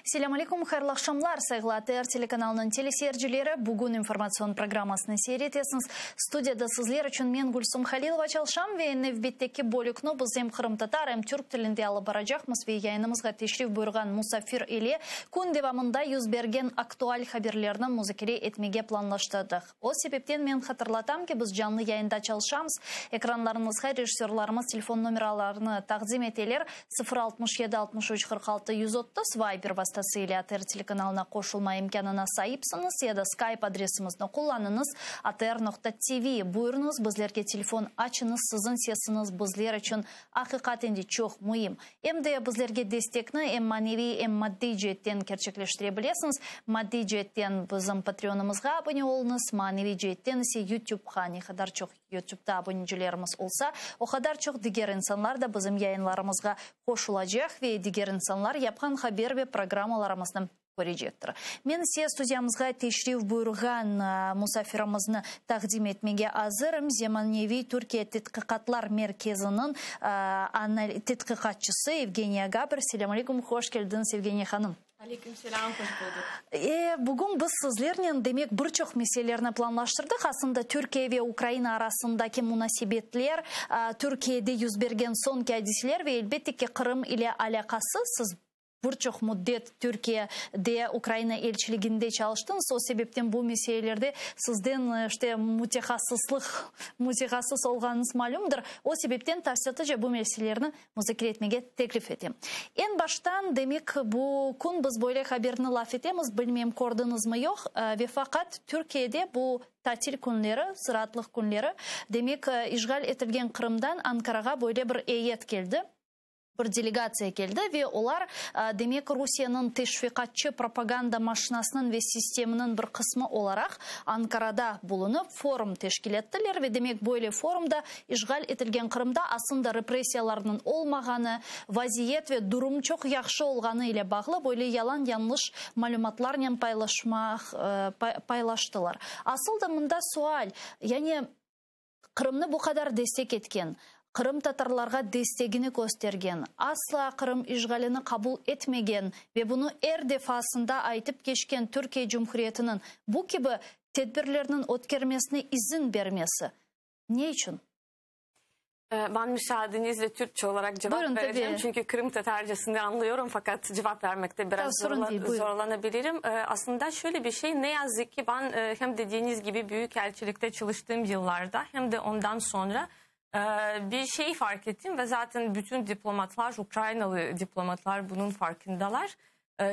Selam aleyküm, hayırlı akşamlar. Saygılar telekanalının teleseyircileri. Bugün informasyon programmasını seyretesiniz. Studiyada sizler için men Gülsüm Halilova çalışam ve nevbetteki bölükünü biz hem Kırım Tatar hem Türk tilinde alıp baracakmız ve yayınımızga teşrif buyurgan musafir ile kun devamında yüz bergen aktual haberlerini muzikere etmege planlaştırdık. O sebepten men hatırlatam ki biz canlı yayında çalışamız. Ekranlarınızga rejissörlarımız telefon numaralarını takdim eteler 067 63 46 130 Viber vasıtasıyla ATR telekanalına koşulma imkanına sahipsiniz ya da Skype adresimizni kullanınız atr.tv buyurunuz bizlerge telefon açınız sizin sesiniz bizler için hakikaten de çok mühim. Hem de bizlerge destekni hem manevi hem maddi cihetten gerçekleştirebilirsiniz. Maddi cihetten bizim Patreon'umuzga abone olunuz, manevi cihetten ise YouTube'ga ne kadar çok YouTube'da abonecilerimiz olsa o kadar çok diğer insanlar da bizim yayınlarımızga koşulacak ve diğer insanlar yapkan haber ve programmalarımızdan görecektir. Men size stüdyamızga teşrif buyurgan musafirimizni takdim etmege hazırım. Zemanevi Türkiye Tetkikatlar Merkezi'nin tetkikatçısı Evgeniya Gabr. Selam aleyküm, hoş geldiniz Evgeniya Hanım. Aleykümselam, hoş bulduk. Bugün biz sizlerle demek birçok meselelerini planlaştırdık. Aslında Türkiye ve Ukrayna arasındaki münasebetler, Türkiye'de yüz bergen son hadiseler ve elbette ki Kırım ile alakası. Siz birçok müddet Türkiye'de Ukrayna elçiliğinde çalıştınız. O sebepten bu meselelerde sizden işte mütehassıs olganınız malumdur. O sebepten tavsiyatıca bu meselelerini müzakere etmeye teklif edeyim. En baştan demek bu gün biz böyle haberini laf etemiz. Bilmem gördünüz mü yok. Ve fakat Türkiye'de bu tatil günleri, sıratlık günleri demek işgal edilgen Kırım'dan Ankara'ya böyle bir heyet geldi. Bir delegatsiya geldi ve onlar demek Rusya'nın teşvikatçı propaganda maşinasının ve sisteminin bir kısmı olarak Ankara'da bulunup forum teşkil ettiler ve demek böyle forumda işgal edilgen Kırım'da aslında represiyalarının olmağını, vaziyet ve durum çok yaxşı olğanı ile bağlı böyle yalan yanlış malumatlarla paylaştılar. Asıl da bunda sual, yani Kırım'ı bu kadar destek etken, Kırım Tatarlarga destegini göstergen, asla Kırım işgalini kabul etmegen ve bunu her defasında aytıp geçken Türkiye Cumhuriyeti'nin bu gibi tedbirlerinin ötkermesine izin vermesi. Ne için? Ben müsaadenizle Türkçe olarak cevap vereceğim. Tabii. Çünkü Kırım Tatarcasını anlıyorum fakat cevap vermekte biraz zorlanabilirim. Aslında şöyle bir şey, ne yazık ki ben hem dediğiniz gibi büyükelçilikte çalıştığım yıllarda hem de ondan sonra bir şey fark ettim ve zaten bütün diplomatlar, Ukraynalı diplomatlar bunun farkındalar.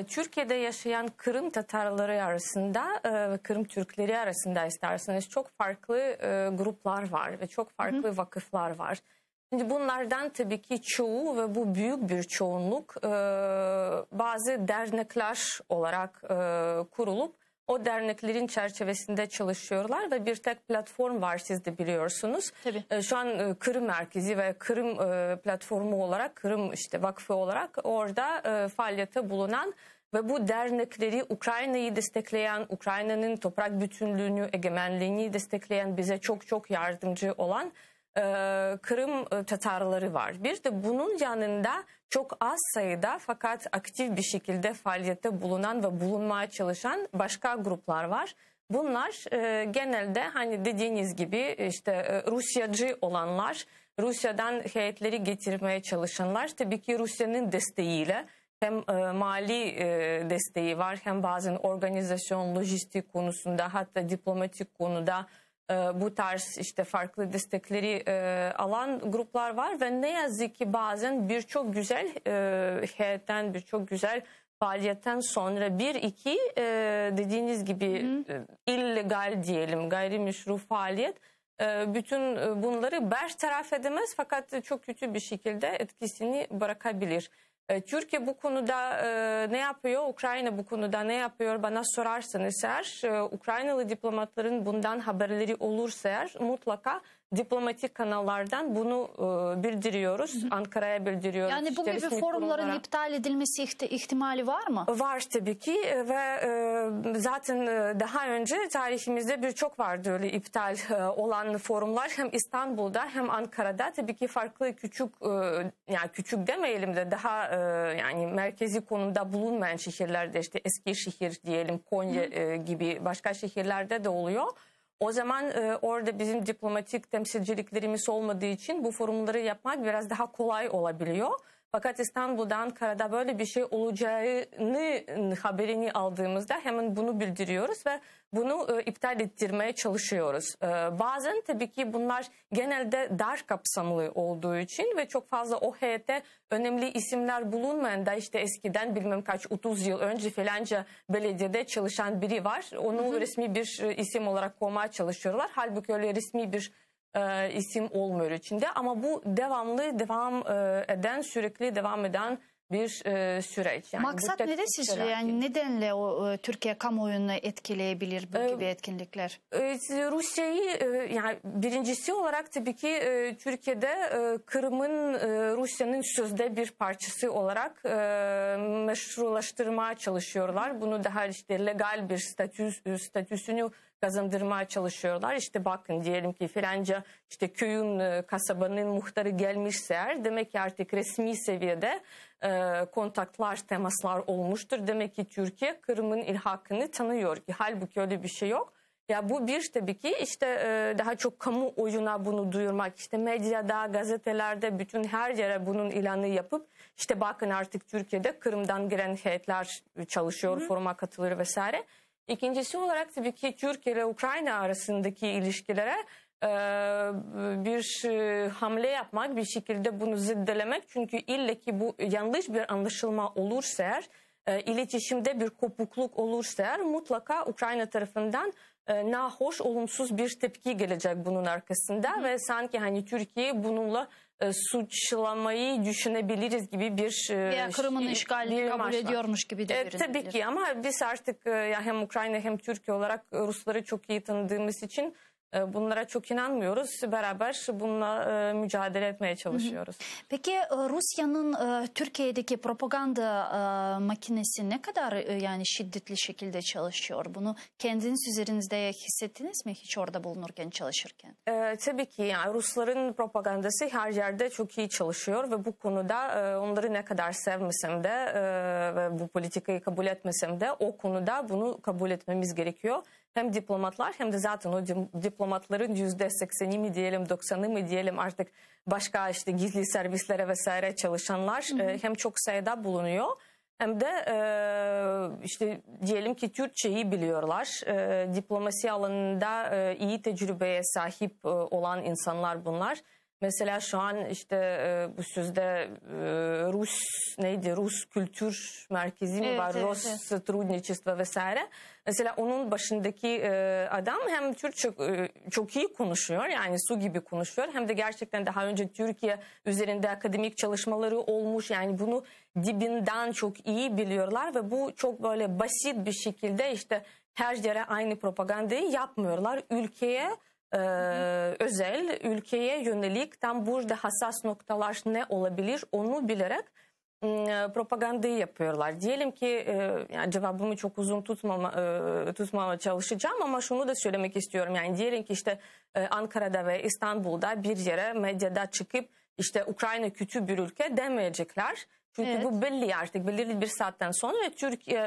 Türkiye'de yaşayan Kırım Tatarları arasında ve Kırım Türkleri arasında isterseniz çok farklı gruplar var ve çok farklı vakıflar var. Şimdi bunlardan tabii ki çoğu ve bu büyük bir çoğunluk bazı dernekler olarak kurulup o derneklerin çerçevesinde çalışıyorlar ve bir tek platform var, siz de biliyorsunuz. Tabii. Şu an Kırım Merkezi ve Kırım platformu olarak, Kırım işte vakfı olarak orada faaliyete bulunan ve bu dernekleri Ukrayna'yı destekleyen, Ukrayna'nın toprak bütünlüğünü, egemenliğini destekleyen, bize çok yardımcı olan Kırım Tatarları var. Bir de bunun yanında çok az sayıda fakat aktif bir şekilde faaliyette bulunan ve bulunmaya çalışan başka gruplar var. Bunlar genelde hani dediğiniz gibi işte Rusyacı olanlar, Rusya'dan heyetleri getirmeye çalışanlar, tabii ki Rusya'nın desteğiyle hem mali desteği var hem bazen organizasyon, lojistik konusunda hatta diplomatik konuda bu tarz işte farklı destekleri alan gruplar var ve ne yazık ki bazen birçok güzel heyetten, birçok güzel faaliyetten sonra bir iki dediğiniz gibi illegal diyelim, gayrimeşru faaliyet bütün bunları bertaraf edemez fakat çok kötü bir şekilde etkisini bırakabilir. Türkiye bu konuda ne yapıyor? Ukrayna bu konuda ne yapıyor? Bana sorarsanız eğer, Ukraynalı diplomatların bundan haberleri olursa eğer mutlaka diplomatik kanallardan bunu bildiriyoruz. Ankara'ya bildiriyoruz. Yani bu gibi forumların iptal edilmesi ihtimali var mı? Var tabii ki ve zaten daha önce tarihimizde birçok vardı öyle iptal olan forumlar. Hem İstanbul'da hem Ankara'da tabii ki farklı küçük, yani küçük demeyelim de daha yani merkezi konumda bulunmayan şehirlerde, işte Eskişehir diyelim, Konya gibi başka şehirlerde de oluyor. O zaman orada bizim diplomatik temsilciliklerimiz olmadığı için bu forumları yapmak biraz daha kolay olabiliyor. Fakat İstanbul'da, Ankara'da böyle bir şey olacağını haberini aldığımızda hemen bunu bildiriyoruz ve bunu iptal ettirmeye çalışıyoruz. Bazen tabii ki bunlar genelde dar kapsamlı olduğu için ve çok fazla o heyette önemli isimler bulunmayan da işte eskiden bilmem kaç 30 yıl önce falanca belediyede çalışan biri var. Onu resmi bir isim olarak koymaya çalışıyorlar. Halbuki öyle resmi bir isim olmuyor içinde, ama bu sürekli devam eden bir süreç. Yani maksat ne sizce? Yani nedenle o Türkiye kamuoyunu etkileyebilir bu gibi etkinlikler? Rusya'yı yani birincisi olarak tabii ki Türkiye'de Kırım'ın Rusya'nın sözde bir parçası olarak meşrulaştırmaya çalışıyorlar. Bunu daha işte legal bir statüsünü kazandırmaya çalışıyorlar. İşte bakın, diyelim ki filanca işte köyün, kasabanın muhtarı gelmişse eğer, demek ki artık resmi seviyede kontaklar, temaslar olmuştur. Demek ki Türkiye Kırım'ın ilhakını tanıyor ki halbuki öyle bir şey yok. Ya bu bir tabii ki işte daha çok kamuoyuna bunu duyurmak, işte medyada, gazetelerde, bütün her yere bunun ilanı yapıp işte bakın artık Türkiye'de Kırım'dan gelen heyetler çalışıyor, foruma katılıyor vesaire. İkincisi olarak tabii ki Türkiye ile Ukrayna arasındaki ilişkilere bir hamle yapmak, bir şekilde bunu ziddelemek. Çünkü ille ki bu yanlış bir anlaşılma olursa eğer, iletişimde bir kopukluk olursa eğer, mutlaka Ukrayna tarafından nahoş, olumsuz bir tepki gelecek bunun arkasında ve sanki hani Türkiye bununla suçlamayı düşünebiliriz gibi bir veya Kırım'ın işgalini kabul ediyormuş gibi de görünebilir. Tabii ki, ama biz artık hem Ukrayna hem Türkiye olarak Rusları çok iyi tanıdığımız için bunlara çok inanmıyoruz. Beraber bununla mücadele etmeye çalışıyoruz. Peki Rusya'nın Türkiye'deki propaganda makinesi ne kadar yani şiddetli şekilde çalışıyor? Bunu kendiniz üzerinizde hissettiniz mi hiç orada bulunurken, çalışırken? Tabii ki, yani Rusların propagandası her yerde çok iyi çalışıyor ve bu konuda onları ne kadar sevmesem de ve bu politikayı kabul etmesem de o konuda bunu kabul etmemiz gerekiyor. Hem diplomatlar hem de zaten o diplomatların %80'i mi diyelim, 90'ı mı diyelim, artık başka işte gizli servislere vesaire çalışanlar hem çok sayıda bulunuyor. Hem de işte diyelim ki Türkçeyi biliyorlar. Diplomasi alanında iyi tecrübeye sahip olan insanlar bunlar. Mesela şu an işte bu sözde Rus Kültür Merkezi mi var? Evet, Rus Сотрудничество vesaire. Mesela onun başındaki adam hem Türkçe çok iyi konuşuyor, yani su gibi konuşuyor, hem de gerçekten daha önce Türkiye üzerinde akademik çalışmaları olmuş, yani bunu dibinden çok iyi biliyorlar ve bu çok böyle basit bir şekilde işte her yere aynı propagandayı yapmıyorlar. Ülkeye özel, ülkeye yönelik tam burada hassas noktalar ne olabilir onu bilerek propagandayı yapıyorlar. Diyelim ki yani cevabımı çok uzun tutmama çalışacağım, ama şunu da söylemek istiyorum. Yani diyelim ki işte Ankara'da ve İstanbul'da bir yere medyada çıkıp işte Ukrayna kötü bir ülke demeyecekler. Çünkü bu belli, artık belirli bir saatten sonra ve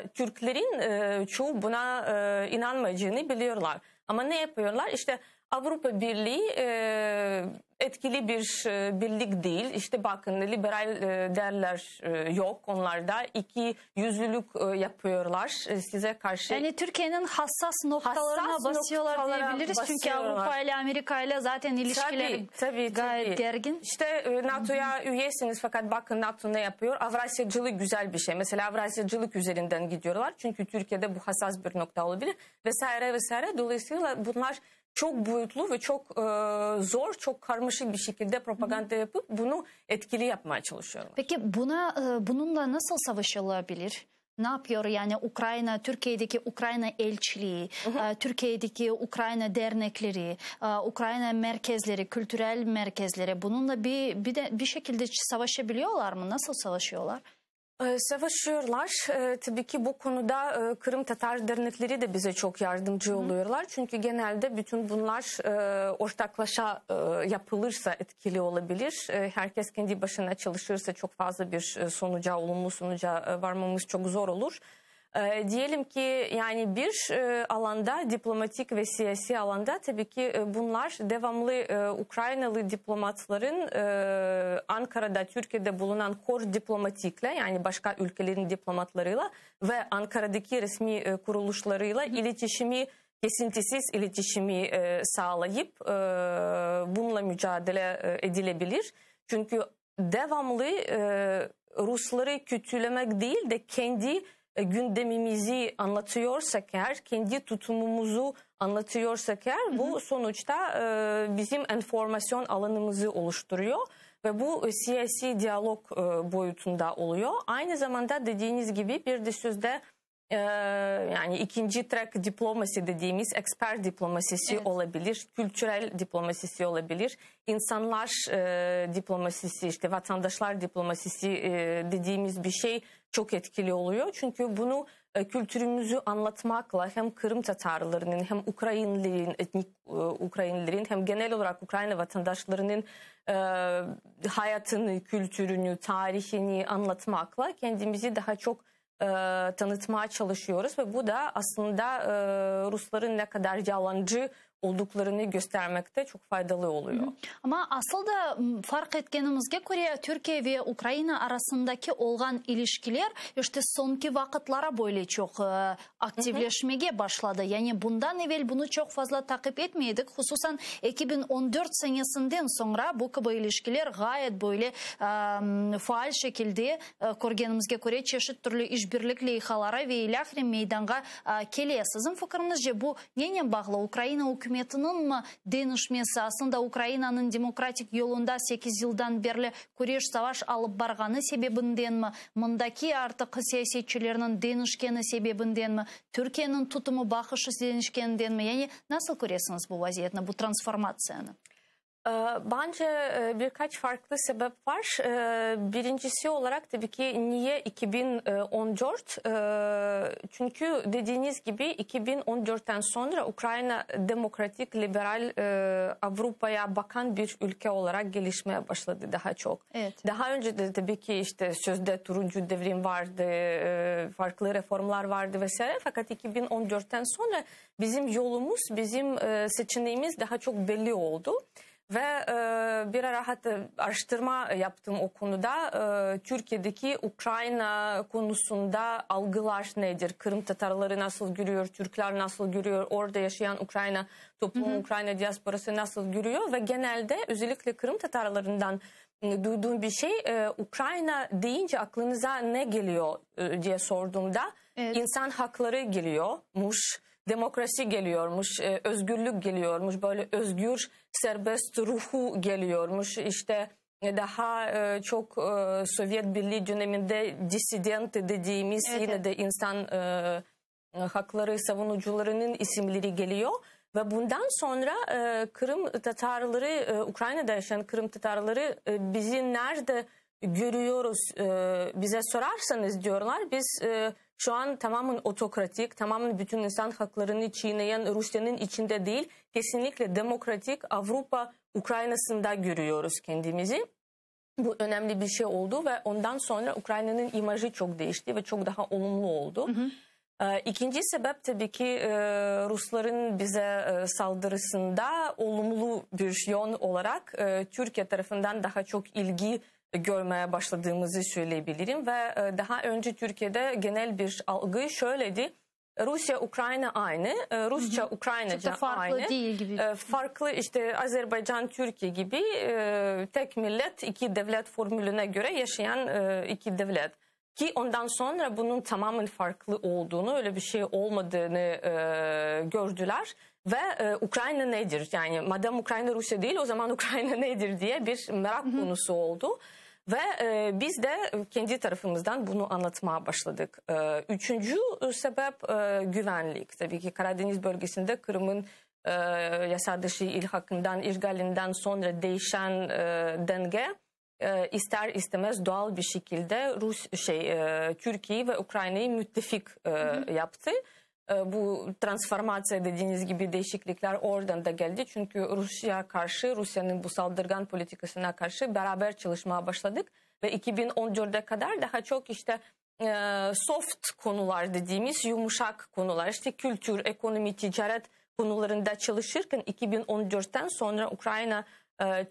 Türklerin çoğu buna inanmayacağını biliyorlar. Ama ne yapıyorlar? İşte Avrupa Birliği etkili bir birlik değil. İşte bakın, liberal değerler yok onlarda. İki yüzlülük yapıyorlar size karşı. Yani Türkiye'nin hassas noktalarına basıyorlar diyebiliriz. Çünkü Avrupa ile Amerika ile zaten ilişkileri gayet gergin. İşte NATO'ya üyesiniz, fakat bakın NATO ne yapıyor? Avrasyacılık güzel bir şey. Mesela Avrasyacılık üzerinden gidiyorlar. Çünkü Türkiye'de bu hassas bir nokta olabilir. Vesaire vesaire. Dolayısıyla bunlar çok boyutlu ve çok zor, çok karmaşık bir şekilde propaganda yapıp bunu etkili yapmaya çalışıyorlar. Peki bununla nasıl savaşılabilir? ne yapıyor? Yani Ukrayna, Türkiye'deki Ukrayna elçiliği, Türkiye'deki Ukrayna dernekleri, Ukrayna merkezleri, kültürel merkezleri bununla bir şekilde savaşabiliyorlar mı? Nasıl savaşıyorlar? Savaşıyorlar. Tabii ki bu konuda Kırım Tatar dernekleri de bize çok yardımcı oluyorlar. Çünkü genelde bütün bunlar ortaklaşa yapılırsa etkili olabilir. Herkes kendi başına çalışırsa çok fazla bir olumlu sonuca varmamız çok zor olur. Diyelim ki yani bir alanda, diplomatik ve siyasi alanda tabii ki bunlar devamlı Ukraynalı diplomatların Ankara'da, Türkiye'de bulunan kor diplomatikle, yani başka ülkelerin diplomatlarıyla ve Ankara'daki resmi kuruluşlarıyla kesintisiz iletişimi sağlayıp bununla mücadele edilebilir. Çünkü devamlı Rusları kötülemek değil de kendi gündemimizi anlatıyorsak eğer, kendi tutumumuzu anlatıyorsak eğer, bu sonuçta bizim enformasyon alanımızı oluşturuyor ve bu siyasi diyalog boyutunda oluyor. Aynı zamanda dediğiniz gibi bir de sözde yani ikinci track diplomasi dediğimiz expert diplomasisi olabilir, kültürel diplomasisi olabilir, insanlar diplomasisi, işte vatandaşlar diplomasisi dediğimiz bir şey çok etkili oluyor. Çünkü bunu kültürümüzü anlatmakla hem Kırım Tatarlarının hem Ukraynalıların, etnik Ukraynalıların hem genel olarak Ukrayna vatandaşlarının hayatını, kültürünü, tarihini anlatmakla kendimizi daha çok tanıtmaya çalışıyoruz ve bu da aslında Rusların ne kadar yalancı olduklarını göstermekte çok faydalı oluyor. Ama asıl da fark etkenimizge göre Türkiye ve Ukrayna arasındaki olan ilişkiler işte sonki vakitlara böyle çok aktifleşmeye başladı. Yani bundan evvel bunu çok fazla takip etmiyorduk. Hususan 2014 senesinden sonra bu gibi ilişkiler gayet böyle faal şekilde görgenimizge göre çeşit türlü işbirlik leyhalara ve ilahri meydana geliyor. Sizin fikrinizce bu neye bağlı? Ukrayna hükümetinin mi denişmesi, aslında Ukrayna'nın demokratik yolunda 8 yıldan beri kureş savaş alıp barğanı sebebinden mi? Mındaki artık siyasetçilerinin denişkeni sebebinden mi? Türkiye'nin tutumu bakışı denişkeninden mi? Yani nasıl görüyorsunuz bu vaziyetini, bu transformasyonu? Bence birkaç farklı sebep var. Birincisi olarak tabii ki niye 2014? Çünkü dediğiniz gibi 2014'ten sonra Ukrayna demokratik, liberal, Avrupa'ya bakan bir ülke olarak gelişmeye başladı daha çok. Evet. Daha önce de tabii ki işte sözde turuncu devrim vardı, farklı reformlar vardı vesaire. Fakat 2014'ten sonra bizim yolumuz, bizim seçeneğimiz daha çok belli oldu. Ve bir araştırma yaptım o konuda. Türkiye'deki Ukrayna konusunda algılar nedir? Kırım Tatarları nasıl görüyor? Türkler nasıl görüyor? Orada yaşayan Ukrayna toplumu, Ukrayna diasporası nasıl görüyor? Ve genelde özellikle Kırım Tatarlarından duyduğum bir şey, Ukrayna deyince aklınıza ne geliyor diye sorduğumda insan hakları geliyormuş. Demokrasi geliyormuş, özgürlük geliyormuş, böyle özgür, serbest ruhu geliyormuş. İşte daha çok Sovyet Birliği döneminde disident dediğimiz yine de insan hakları savunucularının isimleri geliyor. Ve bundan sonra Kırım Tatarları, Ukrayna'da yaşayan Kırım Tatarları bizi nerede görüyoruz bize sorarsanız diyorlar, biz şu an tamamen otokratik, tamamen bütün insan haklarını çiğneyen Rusya'nın içinde değil, kesinlikle demokratik Avrupa Ukrayna'sında görüyoruz kendimizi. Bu önemli bir şey oldu ve ondan sonra Ukrayna'nın imajı çok değişti ve çok daha olumlu oldu. İkinci sebep tabii ki Rusların bize saldırısında olumlu bir yön olarak Türkiye tarafından daha çok ilgi görmeye başladığımızı söyleyebilirim ve daha önce Türkiye'de genel bir algı şöyleydi: Rusya Ukrayna aynı, Rusça Ukraynaca farklı aynı, değil gibi. Farklı işte Azerbaycan Türkiye gibi tek millet iki devlet formülüne göre yaşayan iki devlet. Ki ondan sonra bunun tamamen farklı olduğunu, öyle bir şey olmadığını gördüler. Ve Ukrayna nedir? Yani madem Ukrayna Rusya değil, o zaman Ukrayna nedir diye bir merak konusu oldu. Ve biz de kendi tarafımızdan bunu anlatmaya başladık. Üçüncü sebep güvenlik. Tabii ki Karadeniz bölgesinde Kırım'ın yasa dışı işgalinden sonra değişen denge ister istemez doğal bir şekilde Türkiye ve Ukrayna'yı müttefik yaptı. Bu transformasyon dediğiniz gibi değişiklikler oradan da geldi. Çünkü Rusya'nın bu saldırgan politikasına karşı beraber çalışmaya başladık. Ve 2014'e kadar daha çok işte soft konular dediğimiz yumuşak konular, işte kültür, ekonomi, ticaret konularında çalışırken 2014'ten sonra Ukrayna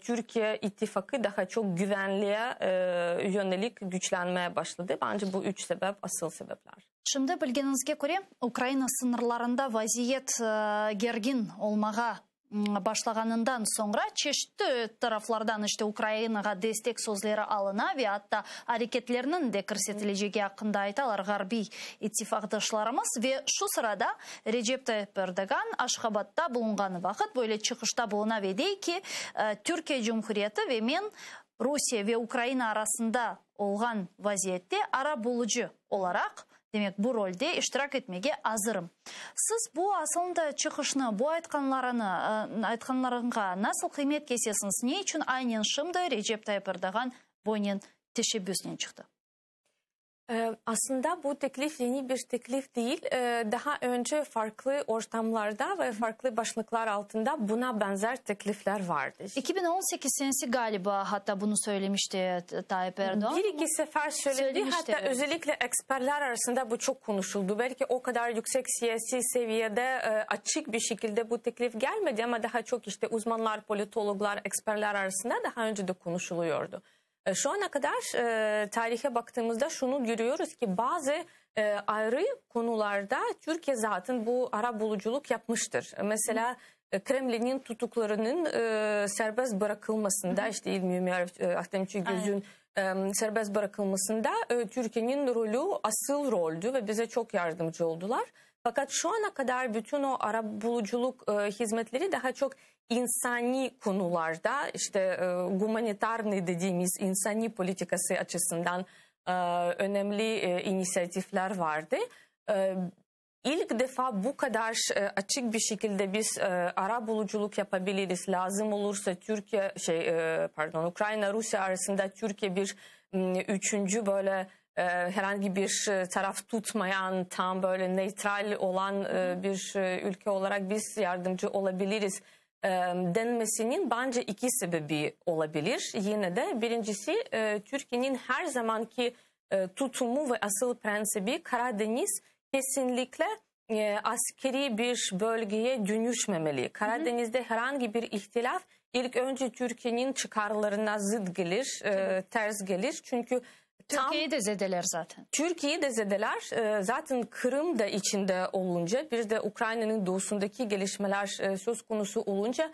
Türkiye ittifakı daha çok güvenliğe yönelik güçlenmeye başladı. Bence bu üç sebep asıl sebepler. Şimdi bilgenizge göre Ukrayna sınırlarında vaziyet gergin olmağa başlaganından sonra çeşitli taraflardan işte Ukrayna'ya destek sözleri alına ve hatta hareketlerinin de körsetileceği hakkında aytalar Garbi ittifakdaşlarımız ve şu sırada Recep Tayyip Erdoğan Aşgabat'ta bulungan vakit böyle çıkışta buluna ve dey ki Türkiye Cumhuriyeti ve men Rusya ve Ukrayna arasında olgan vaziyette ara bulucu olarak demek bu rolde iştirak etmege hazırım. Siz bu aslında çıkışını, bu aytkanlarına nasıl kıymet kesesiniz? Ne için aynen şimdi Recep Tayyip Erdoğan bunun teşebbüsüne çıktı? Aslında bu teklif yeni bir teklif değil. Daha önce farklı ortamlarda ve farklı başlıklar altında buna benzer teklifler vardı. 2018 senesi galiba hatta bunu söylemişti Tayyip Erdoğan. Bir iki sefer söyledi. Hatta evet. Özellikle ekspertler arasında bu çok konuşuldu. Belki o kadar yüksek siyasi seviyede açık bir şekilde bu teklif gelmedi ama daha çok işte uzmanlar, politologlar, ekspertler arasında daha önce de konuşuluyordu. Şu ana kadar tarihe baktığımızda şunu görüyoruz ki bazı ayrı konularda Türkiye zaten bu arabuluculuk yapmıştır. Mesela Kremlin'in tutuklarının serbest bırakılmasında işte İlmi Ömer Ahtem Çigöz'ün serbest bırakılmasında Türkiye'nin rolü asıl roldü ve bize çok yardımcı oldular. Fakat şu ana kadar bütün o arabuluculuk hizmetleri daha çok insani konularda işte humanitarni dediğimiz insani politikası açısından önemli inisiyatifler vardı. İlk defa bu kadar açık bir şekilde biz arabuluculuk yapabiliriz. Lazım olursa Ukrayna Rusya arasında Türkiye bir üçüncü böyle herhangi bir taraf tutmayan tam böyle neytral olan bir ülke olarak biz yardımcı olabiliriz denmesinin bence iki sebebi olabilir. Yine de birincisi Türkiye'nin her zamanki tutumu ve asıl prensibi Karadeniz kesinlikle askeri bir bölgeye dönüşmemeli. Karadeniz'de herhangi bir ihtilaf ilk önce Türkiye'nin çıkarlarına zıt gelir, ters gelir. Çünkü Türkiye'yi de zedeler zaten. Türkiye'yi de zedeler. Zaten Kırım da içinde olunca bir de Ukrayna'nın doğusundaki gelişmeler söz konusu olunca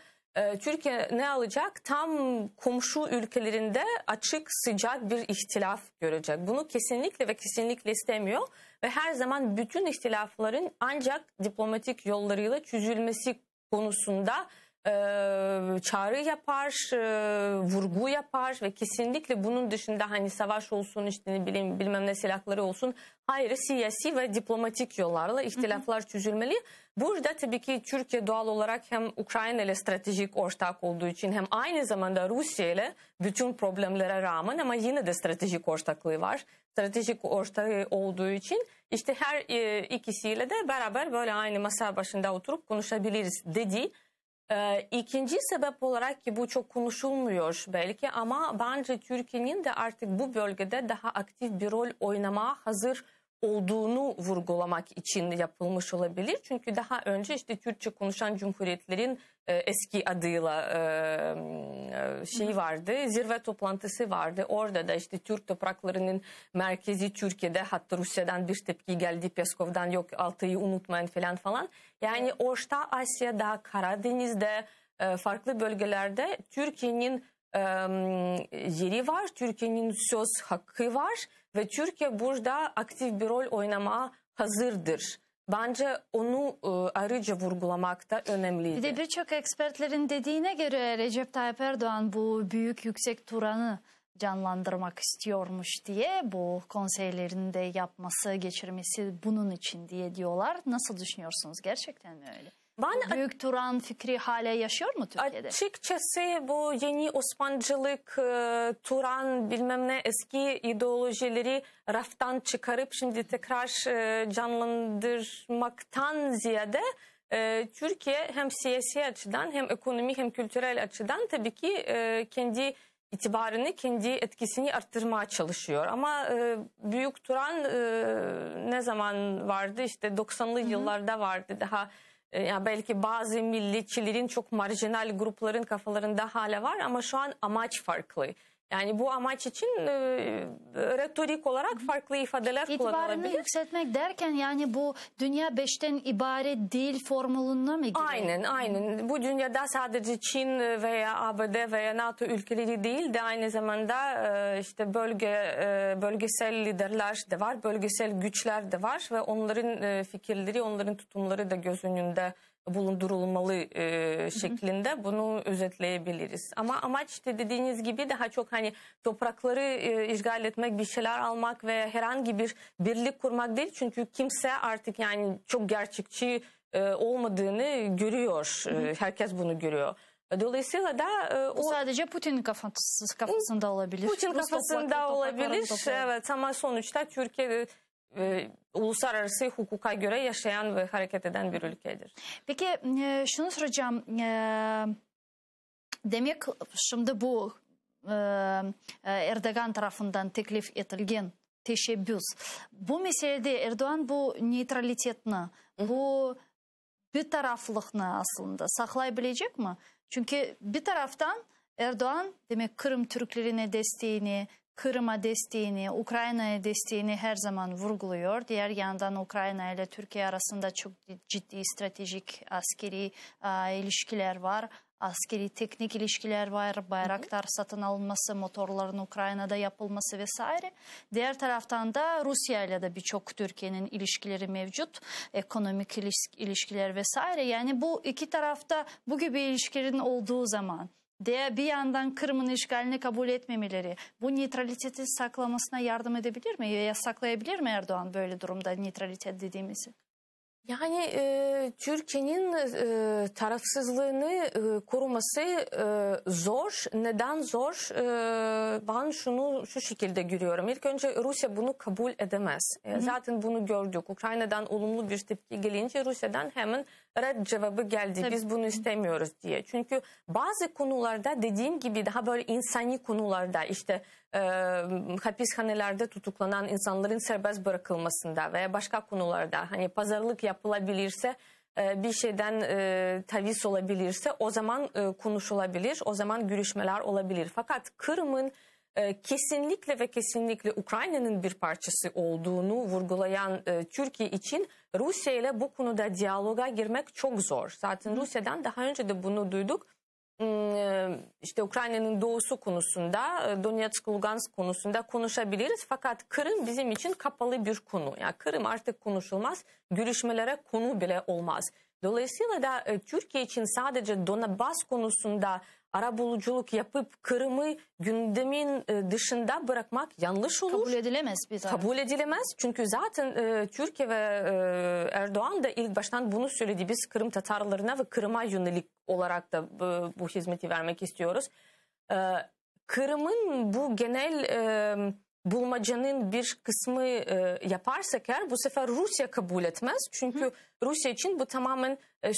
Türkiye ne alacak? Tam komşu ülkelerinde açık sıcak bir ihtilaf görecek. Bunu kesinlikle ve kesinlikle istemiyor. Ve her zaman bütün ihtilafların ancak diplomatik yollarıyla çözülmesi konusunda çağrı yapar, vurgu yapar ve kesinlikle bunun dışında hani savaş olsun işte ne bileyim bilmem ne silahları olsun hayır siyasi ve diplomatik yollarla ihtilaflar çözülmeli. Burada tabii ki Türkiye doğal olarak hem Ukrayna ile stratejik ortak olduğu için hem aynı zamanda Rusya ile bütün problemlere rağmen ama yine de stratejik ortaklığı var. Stratejik ortağı olduğu için işte her ikisiyle de beraber böyle aynı masa başında oturup konuşabiliriz dedi. İkinci sebep olarak ki bu çok konuşulmuyor belki ama bence Türkiye'nin de artık bu bölgede daha aktif bir rol oynamaya hazır olduğunu vurgulamak için yapılmış olabilir. Çünkü daha önce işte Türkçe konuşan cumhuriyetlerin eski adıyla vardı, zirve toplantısı vardı. Orada da işte Türk topraklarının merkezi Türkiye'de hatta Rusya'dan bir tepki geldi. Peskov'dan yok Altay'ı unutmayın falan. Yani Orta Asya'da, Karadeniz'de farklı bölgelerde Türkiye'nin yeri var, Türkiye'nin söz hakkı var ve Türkiye burada aktif bir rol oynamaya hazırdır. Bence onu ayrıca vurgulamak da önemliydi. Bir de birçok ekspertlerin dediğine göre Recep Tayyip Erdoğan bu büyük yüksek Turan'ı canlandırmak istiyormuş diye bu konseylerini de yapması, geçirmesi bunun için diye diyorlar. Nasıl düşünüyorsunuz? Gerçekten mi öyle? Büyük Turan fikri hala yaşıyor mu Türkiye'de? Açıkçası bu yeni Osmancılık, Turan bilmem ne eski ideolojileri raftan çıkarıp şimdi tekrar canlandırmaktan ziyade Türkiye hem siyasi açıdan hem ekonomik hem kültürel açıdan tabii ki kendi itibarını, kendi etkisini arttırmaya çalışıyor. Ama Büyük Turan ne zaman vardı? İşte 90'lı yıllarda vardı. Daha ya belki bazı milliyetçilerin çok marjinal grupların kafalarında hala var ama şu an amaç farklı. Yani bu amaç için retorik olarak farklı ifadeler kullanılabilir. İtibarını yükseltmek derken yani bu dünya 5'ten ibaret değil formülüne mi giriyor? Aynen. Bu dünyada sadece Çin veya ABD veya NATO ülkeleri değil de aynı zamanda işte bölgesel liderler de var, bölgesel güçler de var ve onların fikirleri, onların tutumları da göz önünde bulundurulmalı şeklinde bunu özetleyebiliriz. Ama amaç işte dediğiniz gibi daha çok hani toprakları işgal etmek, bir şeyler almak ve herhangi bir birlik kurmak değil. Çünkü kimse artık yani çok gerçekçi olmadığını görüyor. Herkes bunu görüyor. Dolayısıyla da o sadece Putin kafasında olabilir. Putin kafasında olabilir. Evet ama sonuçta Türkiye uluslararası hukuka göre yaşayan ve hareket eden bir ülkedir. Peki şunu soracağım. Demek şimdi bu Erdoğan tarafından teklif edilen teşebbüs. Bu meselede Erdoğan bu nötralitetini, bu bir taraflılıkını aslında saklayabilecek mi? Çünkü bir taraftan Erdoğan demek Kırım Türklerine desteğini, Kırım'a desteğini, Ukrayna'ya desteğini her zaman vurguluyor. Diğer yandan Ukrayna ile Türkiye arasında çok ciddi stratejik askeri ilişkiler var. Askeri teknik ilişkiler var. Bayraktar satın alınması, motorların Ukrayna'da yapılması vesaire. Diğer taraftan da Rusya ile de birçok Türkiye'nin ilişkileri mevcut. Ekonomik ilişkiler vesaire. Yani bu iki tarafta bu gibi ilişkilerin olduğu zaman bir yandan Kırım'ın işgalini kabul etmemeleri bu nötraliteti saklamasına yardım edebilir mi? Ya saklayabilir mi Erdoğan böyle durumda nötralitet dediğimizi? Yani Türkiye'nin tarafsızlığını koruması zor. Neden zor? Ben şu şekilde görüyorum. İlk önce Rusya bunu kabul edemez. Zaten bunu gördük. Ukrayna'dan olumlu bir tepki gelince Rusya'dan hemen red cevabı geldi. Tabii. Biz bunu istemiyoruz diye. Çünkü bazı konularda dediğim gibi daha böyle insani konularda işte hapishanelerde tutuklanan insanların serbest bırakılmasında veya başka konularda hani pazarlık yapılabilirse bir şeyden taviz olabilirse o zaman konuşulabilir, o zaman görüşmeler olabilir. Fakat Kırım'ın kesinlikle ve kesinlikle Ukrayna'nın bir parçası olduğunu vurgulayan Türkiye için Rusya ile bu konuda diyaloga girmek çok zor. Zaten Rusya'dan daha önce de bunu duyduk. İşte Ukrayna'nın doğusu konusunda, Donetsk, Lugansk konusunda konuşabiliriz. Fakat Kırım bizim için kapalı bir konu. Yani Kırım artık konuşulmaz, görüşmelere konu bile olmaz. Dolayısıyla da Türkiye için sadece Donbas konusunda arabuluculuk yapıp Kırım'ı gündemin dışında bırakmak yanlış olur. Kabul edilemez bir zaten. Kabul edilemez çünkü zaten Türkiye ve Erdoğan da ilk baştan bunu söyledi. Biz Kırım Tatarlarına ve Kırım'a yönelik olarak da bu hizmeti vermek istiyoruz. Kırım'ın bu genel bulmacanın bir kısmı yaparsak eğer bu sefer Rusya kabul etmez. Çünkü Rusya için bu tamamen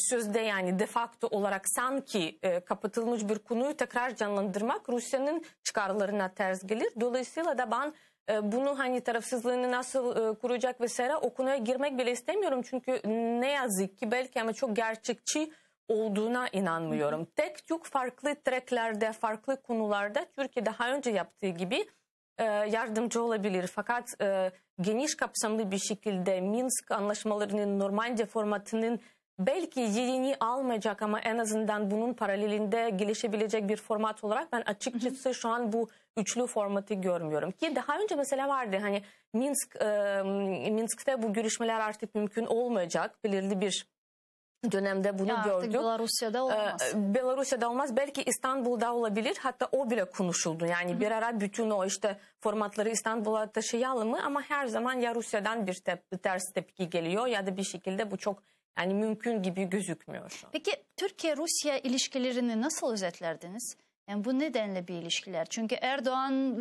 sözde yani de facto olarak sanki kapatılmış bir konuyu tekrar canlandırmak Rusya'nın çıkarlarına ters gelir. Dolayısıyla da ben bunu hani tarafsızlığını nasıl kuracak vesaire o konuya girmek bile istemiyorum. Çünkü ne yazık ki belki ama çok gerçekçi olduğuna inanmıyorum. Tek tük farklı tracklerde, farklı konularda Türkiye daha önce yaptığı gibi yardımcı olabilir. Fakat geniş kapsamlı bir şekilde Minsk anlaşmalarının Normandiya formatının belki yerini almayacak ama en azından bunun paralelinde gelişebilecek bir format olarak ben açıkçası şu an bu üçlü formatı görmüyorum. Ki daha önce mesela vardı hani Minsk'te bu görüşmeler artık mümkün olmayacak. Belirli bir dönemde bunu gördük. Artık Belarusya'da olmaz. Belarusya'da olmaz. Belki İstanbul'da olabilir. Hatta o bile konuşuldu. Yani bir ara bütün o işte formatları İstanbul'a taşıyalım mı? Ama her zaman ya Rusya'dan bir ters tepki geliyor ya da bir şekilde bu çok yani mümkün gibi gözükmüyor şu an. Peki Türkiye-Rusya ilişkilerini nasıl özetlerdiniz? Yani bu nedenle bir ilişkiler. Çünkü Erdoğan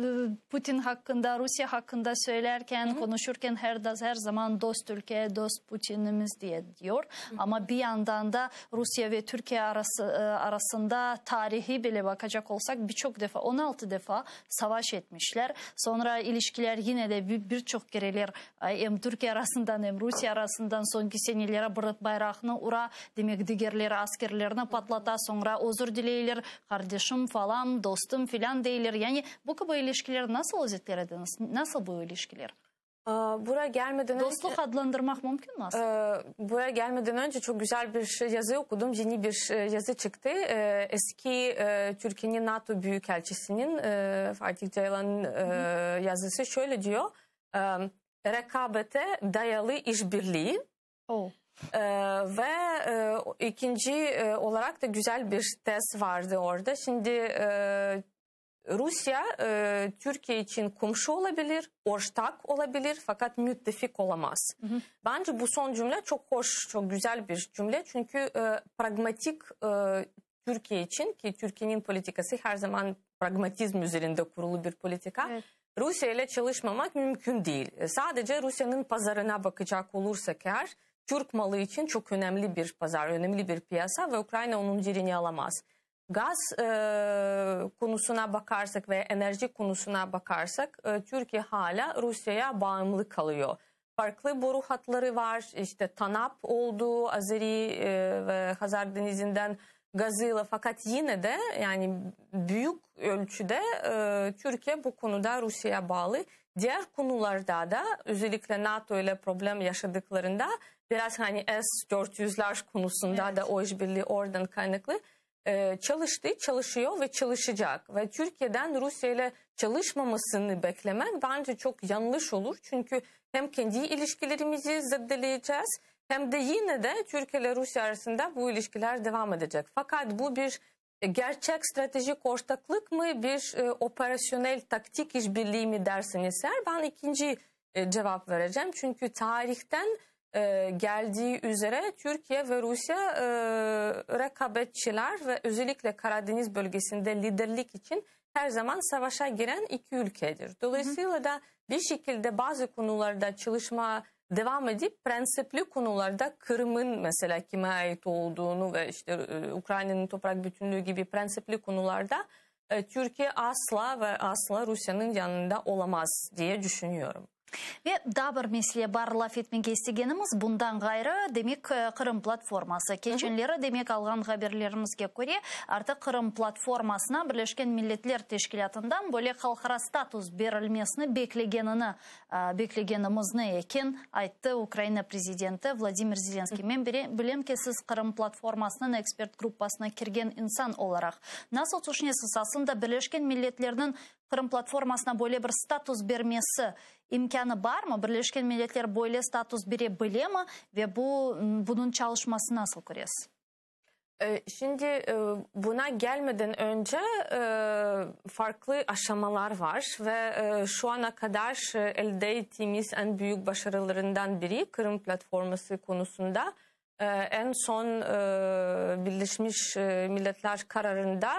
Putin hakkında, Rusya hakkında söylerken, konuşurken her zaman dost ülke, dost Putin'imiz diyor. Ama bir yandan da Rusya ve Türkiye arasında tarihi bile bakacak olsak birçok defa, 16 defa savaş etmişler. Sonra ilişkiler yine de birçok kereler hem Türkiye arasından hem Rusya arasından sonki senelere bayrağını ura demek diğerleri askerlerini patlata sonra özür dileyler, kardeşim falan, dostum filan değiller. Yani bu gibi ilişkileri nasıl özetlediniz? Nasıl bu ilişkiler? Buraya gelmeden önce... Dostluk adlandırmak mümkün mü aslında? Buraya gelmeden önce çok güzel bir yazı okudum. Yeni bir yazı çıktı. Eski Türkiye'nin NATO Büyükelçisi'nin Fatih Ceylan'ın yazısı şöyle diyor. Rekabete dayalı işbirliği. Ve ikinci olarak da güzel bir tez vardı orada. Şimdi Rusya Türkiye için komşu olabilir, ortak olabilir fakat müttefik olamaz. Bence bu son cümle çok hoş, çok güzel bir cümle. Çünkü pragmatik Türkiye için ki Türkiye'nin politikası her zaman pragmatizm üzerinde kurulu bir politika. Evet. Rusya ile çalışmamak mümkün değil. Sadece Rusya'nın pazarına bakacak olursak eğer Türk malı için çok önemli bir pazar, önemli bir piyasa ve Ukrayna onun yerini alamaz. Gaz konusuna bakarsak ve enerji konusuna bakarsak Türkiye hala Rusya'ya bağımlı kalıyor. Farklı boru hatları var, işte TANAP oldu, Azeri ve Hazar Denizi'nden gazıyla fakat yine de yani büyük ölçüde Türkiye bu konuda Rusya'ya bağlı. Diğer konularda da özellikle NATO ile problem yaşadıklarında biraz hani S-400'ler konusunda da o işbirliği oradan kaynaklı çalışıyor ve çalışacak. Ve Türkiye'den Rusya ile çalışmamasını beklemek bence çok yanlış olur. Çünkü hem kendi ilişkilerimizi zedeleyeceğiz hem de yine de Türkiye ile Rusya arasında bu ilişkiler devam edecek. Fakat bu bir gerçek stratejik ortaklık mı, bir operasyonel taktik işbirliği mi derseniz eğer ben ikinci cevap vereceğim. Çünkü tarihten geldiği üzere Türkiye ve Rusya rekabetçiler ve özellikle Karadeniz bölgesinde liderlik için her zaman savaşa giren iki ülkedir. Dolayısıyla da bir şekilde bazı konularda çalışma devam edip prensipli konularda Kırım'ın mesela kime ait olduğunu ve işte Ukrayna'nın toprak bütünlüğü gibi prensipli konularda Türkiye asla ve asla Rusya'nın yanında olamaz diye düşünüyorum. Ve daha bir mesele var laf etmek istegenimiz bundan gayrı demek Kırım platforması. Geçenleri demek algan haberlerimizge göre artık Kırım platformasına Birleşken Milletler Teşkilatından böyle halkara status verilmesini beklegenimizni eken aytты Ukrayna prezidenti Vladimir Zelenskiy. Men bilem ki siz Kırım platformasının ekspert gruppasına kirgen insan olarak nasıl düşünüyorsunuz? Aslında Birleşken Milletler'in Kırım platformasına böyle bir status vermesi imkanı var mı? Birleşken Milletler böyle status verebilir mi? Ve bunun çalışması nasıl görüyorsunuz? Şimdi buna gelmeden önce farklı aşamalar var ve şu ana kadar elde ettiğimiz en büyük başarılarından biri Kırım platforması konusunda. En son Birleşmiş Milletler kararında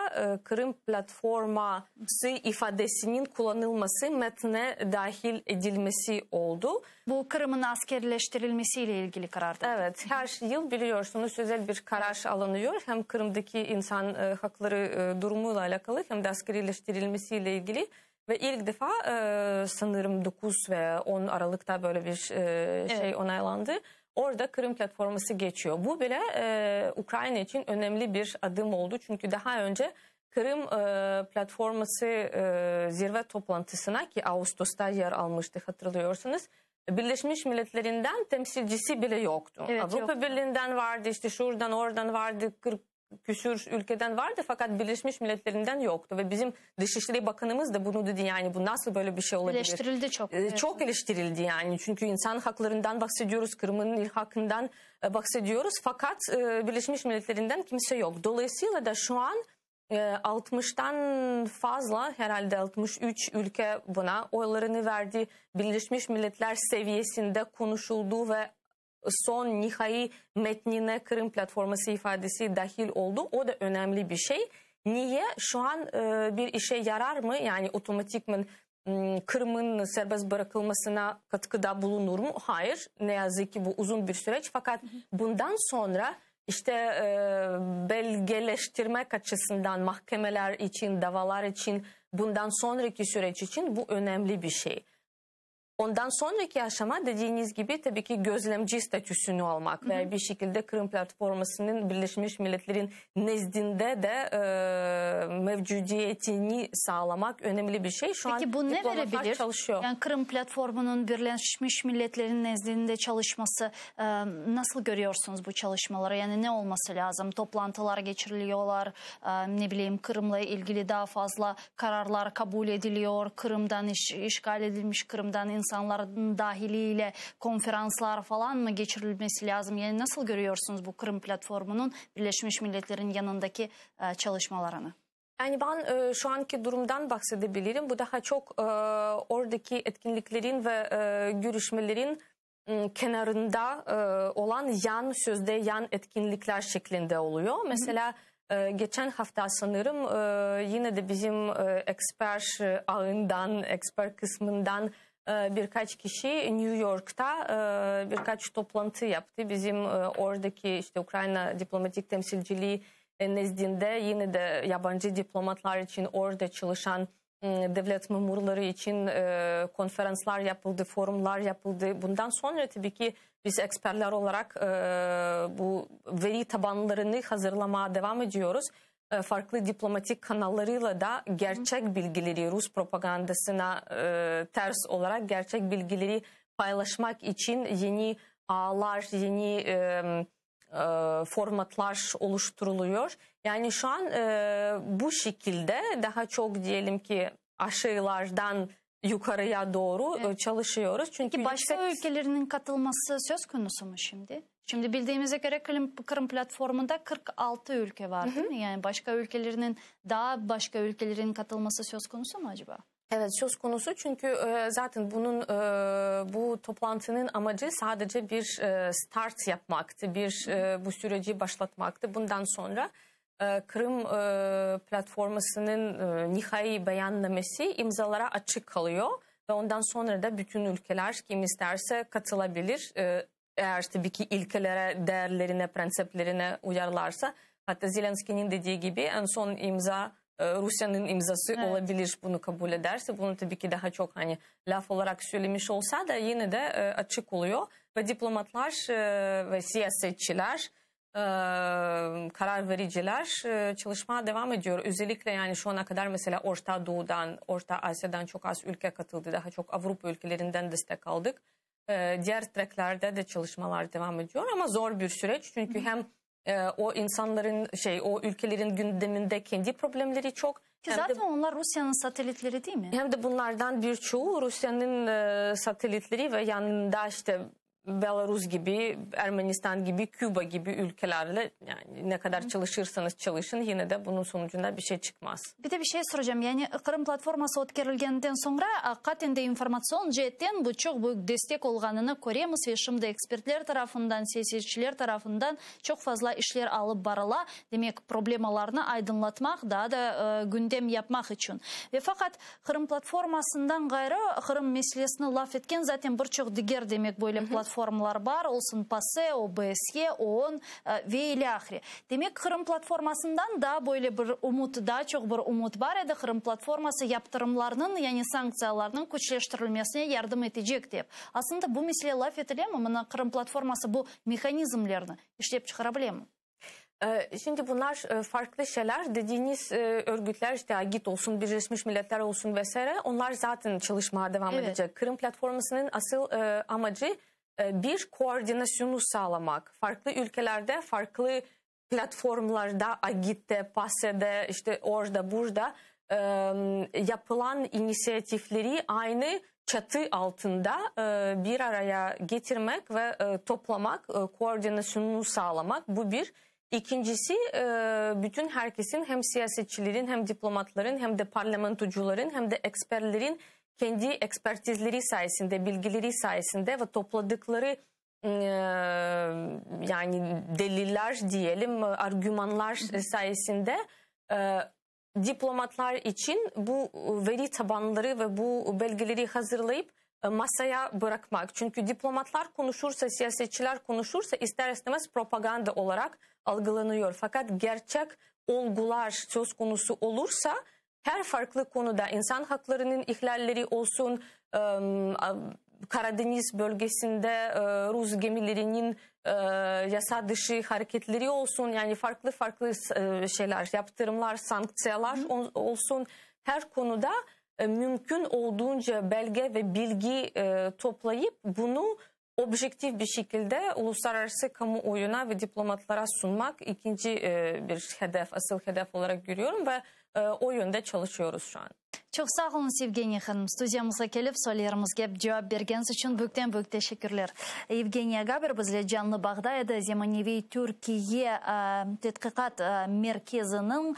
Kırım platforması ifadesinin kullanılması metne dahil edilmesi oldu. Bu Kırım'ın askerleştirilmesiyle ilgili karardı. Evet, her yıl biliyorsunuz özel bir karar alınıyor. Hem Kırım'daki insan hakları durumuyla alakalı hem de askerileştirilmesiyle ilgili. Ve ilk defa sanırım 9 ve 10 Aralık'ta böyle bir şey onaylandı. Orada Kırım platforması geçiyor. Bu bile Ukrayna için önemli bir adım oldu. Çünkü daha önce Kırım platforması zirve toplantısına ki Ağustos'ta yer almıştı hatırlıyorsunuz. Birleşmiş Milletler'inden temsilcisi bile yoktu. Evet, Avrupa Birliği'nden vardı, işte şuradan oradan vardı, küsür ülkeden vardı fakat Birleşmiş Milletler'inden yoktu ve bizim Dışişleri Bakanımız da bunu dedi, yani bu nasıl böyle bir şey olabilir? Eleştirildi çok. Çok eleştirildi yani, çünkü insan haklarından bahsediyoruz, Kırım'ın ilk hakkından bahsediyoruz fakat Birleşmiş Milletler'inden kimse yok. Dolayısıyla da şu an 60'tan fazla, herhalde 63 ülke buna oylarını verdi. Birleşmiş Milletler seviyesinde konuşuldu ve son nihai metnine Kırım platforması ifadesi dahil oldu. O da önemli bir şey. Niye? Şu an bir işe yarar mı? Yani otomatikman Kırım'ın serbest bırakılmasına katkıda bulunur mu? Hayır. Ne yazık ki bu uzun bir süreç. Fakat bundan sonra işte belgeleştirmek açısından mahkemeler için, davalar için, bundan sonraki süreç için bu önemli bir şey. Ondan sonraki aşama dediğiniz gibi tabii ki gözlemci statüsünü almak ve bir şekilde Kırım platformasının Birleşmiş Milletler'in nezdinde de mevcudiyetini sağlamak önemli bir şey. Şu Peki an bu ne verebilir? Çalışıyor. Yani Kırım platformunun Birleşmiş Milletler'in nezdinde çalışması, nasıl görüyorsunuz bu çalışmaları? Yani ne olması lazım? Toplantılar geçiriliyorlar, ne bileyim Kırım'la ilgili daha fazla kararlar kabul ediliyor. Kırım'dan işgal edilmiş Kırım'dan insanların dahiliyle konferanslar falan mı geçirilmesi lazım? Yani nasıl görüyorsunuz bu Kırım platformunun Birleşmiş Milletler'in yanındaki çalışmalarını? Yani ben şu anki durumdan bahsedebilirim. Bu daha çok oradaki etkinliklerin ve görüşmelerin kenarında olan yan etkinlikler şeklinde oluyor. Mesela geçen hafta sanırım yine de bizim eksper ağından, eksper kısmından birkaç kişi New York'ta birkaç toplantı yaptı. Bizim oradaki işte Ukrayna diplomatik temsilciliği nezdinde yine de yabancı diplomatlar için, orada çalışan devlet memurları için konferanslar yapıldı, forumlar yapıldı. Bundan sonra tabii ki biz eksperler olarak bu veri tabanlarını hazırlamaya devam ediyoruz. Farklı diplomatik kanallarıyla da gerçek bilgileri, Rus propagandasına ters olarak gerçek bilgileri paylaşmak için yeni ağlar, yeni formatlar oluşturuluyor. Yani şu an bu şekilde daha çok diyelim ki aşağılardan yukarıya doğru çalışıyoruz. Çünkü başka ülkelerinin katılması söz konusu mu şimdi? Şimdi bildiğimize göre Kırım platformunda 46 ülke var değil mi? Yani başka ülkelerin katılması söz konusu mu acaba? Evet, söz konusu, çünkü zaten bu toplantının amacı sadece bir start yapmaktı, bu süreci başlatmaktı. Bundan sonra Kırım platformasının nihai beyannamesi imzalara açık kalıyor ve ondan sonra da bütün ülkeler kim isterse katılabilir. Eğer tabii ki ilkelere, değerlerine, prensiplerine uyarlarsa, hatta Zelenski'nin dediği gibi en son imza Rusya'nın imzası olabilir, bunu kabul ederse. Bunu tabii ki daha çok hani laf olarak söylemiş olsa da yine de açık oluyor ve diplomatlar ve siyasetçiler, karar vericiler çalışmaya devam ediyor. Özellikle yani şu ana kadar mesela Orta Doğu'dan, Orta Asya'dan çok az ülke katıldı. Daha çok Avrupa ülkelerinden destek aldık. Diğer treklerde de çalışmalar devam ediyor ama zor bir süreç, çünkü hem o insanların o ülkelerin gündeminde kendi problemleri çok. Ki zaten onlar Rusya'nın satellitleri değil mi? Hem de bunlardan birçoğu Rusya'nın satellitleri ve yanında işte Belarus gibi, Ermenistan gibi, Küba gibi ülkelerle, yani ne kadar çalışırsanız çalışın yine de bunun sonucunda bir şey çıkmaz. Bir de bir şey soracağım. Yani Kırım platforması ötkeriligenden sonra hakikaten de informasyon cihetten bu çok büyük destek olganını görüyoruz ve şimdi ekspertler tarafından, siyasetçiler tarafından çok fazla işler alıp barıla. Demek problemalarını aydınlatmak, daha da gündem yapmak için. Ve fakat Kırım platformasından gayrı Kırım meselesini laf etken zaten birçok diğer demek böyle platformlar var. Olsun PASE, OBSE, OON ve ilahri. Demek Kırım platformasından da böyle bir daha çok bir umut var idi. Kırım platforması yaptırımlarının, yani sanksiyalarının güçleştirilmesine yardım edecek diye. Aslında bu mesele laf edilir mi? Ama Kırım platforması bu mekanizmlerini işlep çıkarabilir mi? Şimdi bunlar farklı şeyler. Dediğiniz örgütler, işte AGİT olsun, Birleşmiş Milletler olsun vesaire, onlar zaten çalışmaya devam edecek. Kırım platformasının asıl amacı bir koordinasyonu sağlamak. Farklı ülkelerde farklı platformlarda, Agit'te, PASE'de, işte orada burada yapılan inisiyatifleri aynı çatı altında bir araya getirmek ve toplamak, koordinasyonunu sağlamak, bu bir. İkincisi, bütün herkesin, hem siyasetçilerin, hem diplomatların, hem de parlamentocuların, hem de eksperlerin kendi ekspertizleri sayesinde, bilgileri sayesinde ve topladıkları yani deliller diyelim, argümanlar sayesinde diplomatlar için bu veri tabanları ve bu belgeleri hazırlayıp masaya bırakmak. Çünkü diplomatlar konuşursa, siyasetçiler konuşursa ister istemez propaganda olarak algılanıyor. Fakat gerçek olgular söz konusu olursa her farklı konuda, insan haklarının ihlalleri olsun, Karadeniz bölgesinde Rus gemilerinin yasa dışı hareketleri olsun, yani farklı şeyler, yaptırımlar, sanksiyalar olsun, her konuda mümkün olduğunca belge ve bilgi toplayıp bunu objektif bir şekilde uluslararası kamuoyuna ve diplomatlara sunmak ikinci bir hedef, asıl hedef olarak görüyorum ve o yönde çalışıyoruz şu an. Çok sağ olun Evgeniya Hanım. Stüdyamıza gelip sorularımızga cevap bergeniz için büyük teşekkürler. Evgeniya Gaber bizle canlı Bağday'da Zemanevi Türkiye Tetkikat Merkezi'nin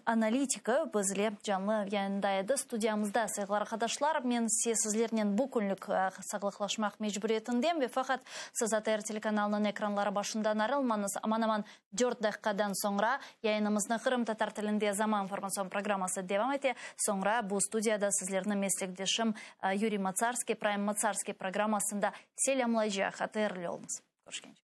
analitiki bizle canlı yayındaydı. Stüdyamızda sevgili arkadaşlar, men sizlerden bu günlük sağlıklaşmak mecburiyetindeyim ve fakat siz ATR telekanalının ekranları başından ayrılmanız aman 4 dakikadan sonra yayınımızın Kırım Tatar tilinde zaman informasyon programması devam etti. Sonra bu studiyada sizlerine meslektaşım Yuri Matsarski, Prime Matsarski programmasında selamlayacak. Hatırlı olunuz. Hoş geldiniz.